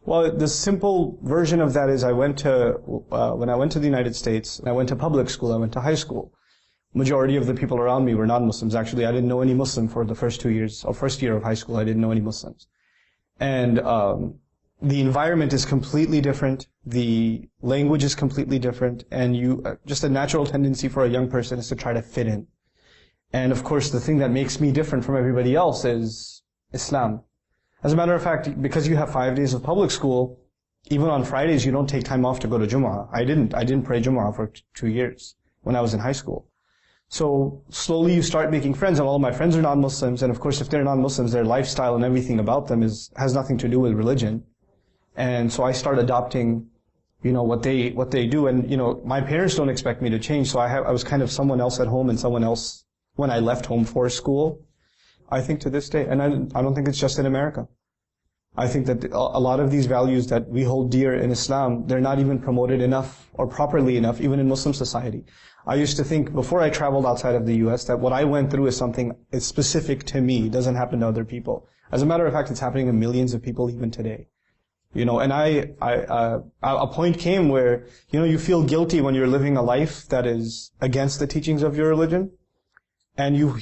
Well, the simple version of that is when I went to the United States, I went to public school, I went to high school. Majority of the people around me were non-Muslims. Actually, I didn't know any Muslim for the first 2 years, or first year of high school. I didn't know any Muslims. And the environment is completely different. The language is completely different. And just a natural tendency for a young person is to try to fit in. And of course, the thing that makes me different from everybody else is Islam. As a matter of fact, because you have 5 days of public school, even on Fridays, you don't take time off to go to Jumu'ah. I didn't pray Jumu'ah for 2 years when I was in high school. So slowly you start making friends, and all of my friends are non-Muslims, and of course if they're non-Muslims, their lifestyle and everything about them has nothing to do with religion. And so I start adopting, what they do, and my parents don't expect me to change, so I was kind of someone else at home and someone else when I left home for school. I think to this day, and I don't think it's just in America. I think that a lot of these values that we hold dear in Islam, they're not even promoted enough or properly enough, even in Muslim society. I used to think, before I traveled outside of the US, that what I went through is something is specific to me, doesn't happen to other people. As a matter of fact, it's happening to millions of people even today. And a point came where, you feel guilty when you're living a life that is against the teachings of your religion. And you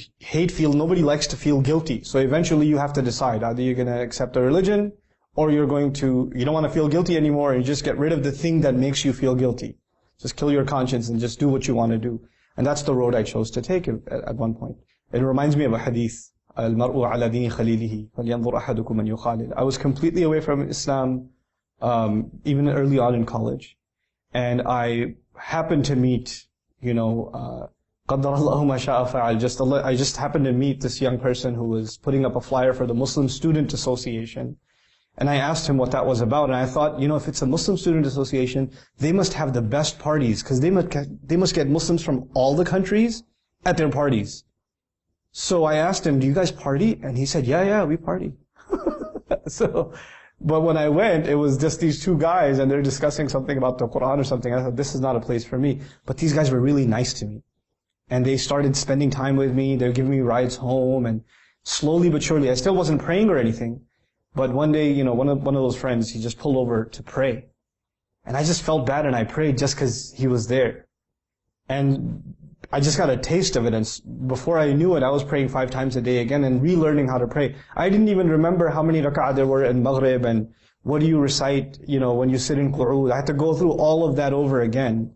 nobody likes to feel guilty. So eventually you have to decide, either you're going to accept a religion, or you don't want to feel guilty anymore, and you just get rid of the thing that makes you feel guilty. Just kill your conscience and just do what you want to do. And that's the road I chose to take at one point. It reminds me of a hadith. الْمَرْءُ عَلَى دِينِ خَلِيلِهِ فَلْيَنْظُرْ أَحَدُكُمْ مَنْ يُخَالِلُ. I was completely away from Islam, even early on in college. And I happened to meet, قَدَّرَ اللَّهُ مَا شَاءَ فَعَلَ. I just happened to meet this young person who was putting up a flyer for the Muslim Student Association. And I asked him what that was about, and I thought, if it's a Muslim Student Association, they must have the best parties, because they must get Muslims from all the countries at their parties. So I asked him, do you guys party? And he said, yeah, we party. But when I went, it was just these two guys, and they're discussing something about the Quran or something. I thought, this is not a place for me. But these guys were really nice to me. And they started spending time with me, they were giving me rides home, and slowly but surely, I still wasn't praying or anything. But one day, one of those friends, he just pulled over to pray. And I just felt bad, and I prayed just because he was there. And I just got a taste of it, and before I knew it, I was praying 5 times a day again and relearning how to pray. I didn't even remember how many rak'ah there were in Maghrib, and what do you recite, when you sit in qu'ud. I had to go through all of that over again.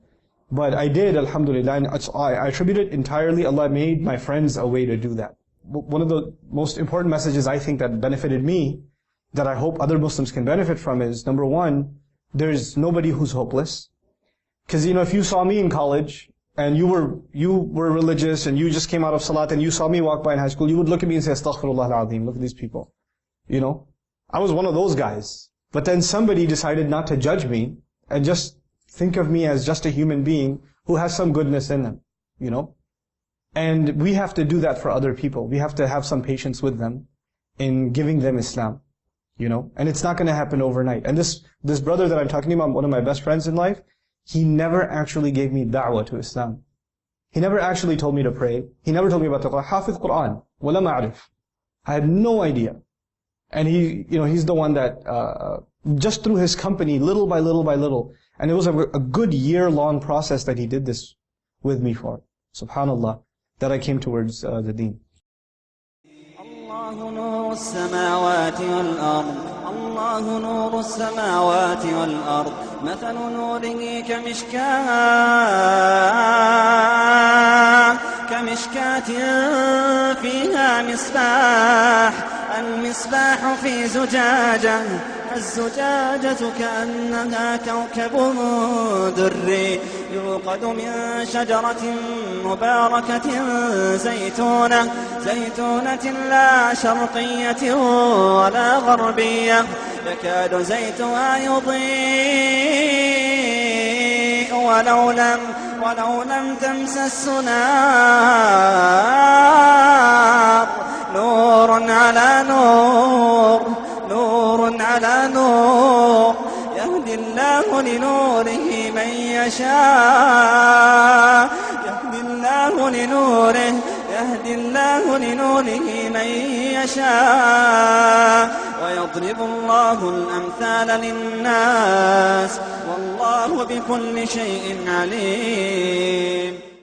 But I did, alhamdulillah, and I attribute it entirely, Allah made my friends a way to do that. One of the most important messages I think that benefited me, that I hope other Muslims can benefit from, is, number one, there's nobody who's hopeless. Because, if you saw me in college, and you were religious, and you just came out of salat, and you saw me walk by in high school, you would look at me and say, Astaghfirullah al-Azim, look at these people. I was one of those guys. But then somebody decided not to judge me, and just think of me as just a human being who has some goodness in them, And we have to do that for other people. We have to have some patience with them in giving them Islam. And it's not going to happen overnight. And this brother that I'm talking about, one of my best friends in life, he never actually gave me da'wah to Islam. He never actually told me to pray. He never told me about the Quran. Hafiz Quran. Wala ma'arif. I had no idea. And he's the one that, just through his company, little by little by little, and it was a good year-long process that he did this with me for. Subhanallah, that I came towards the deen. الله نور السماوات والأرض الله نور السماوات والأرض مثل نوره كمشكاة فيها مصباح المصباح في زجاجة الزجاجة كأنها كوكب دري يوقد من شجرة مباركة زيتونة لا شرقية ولا غربية يكاد زيتها يضيء ولو لم تمسس نار نور على نور نور على نور يهدي الله لنوره من يشاء يهدي الله لنوره من يشاء يضرب الله الأمثال للناس والله بكل شيء عليم.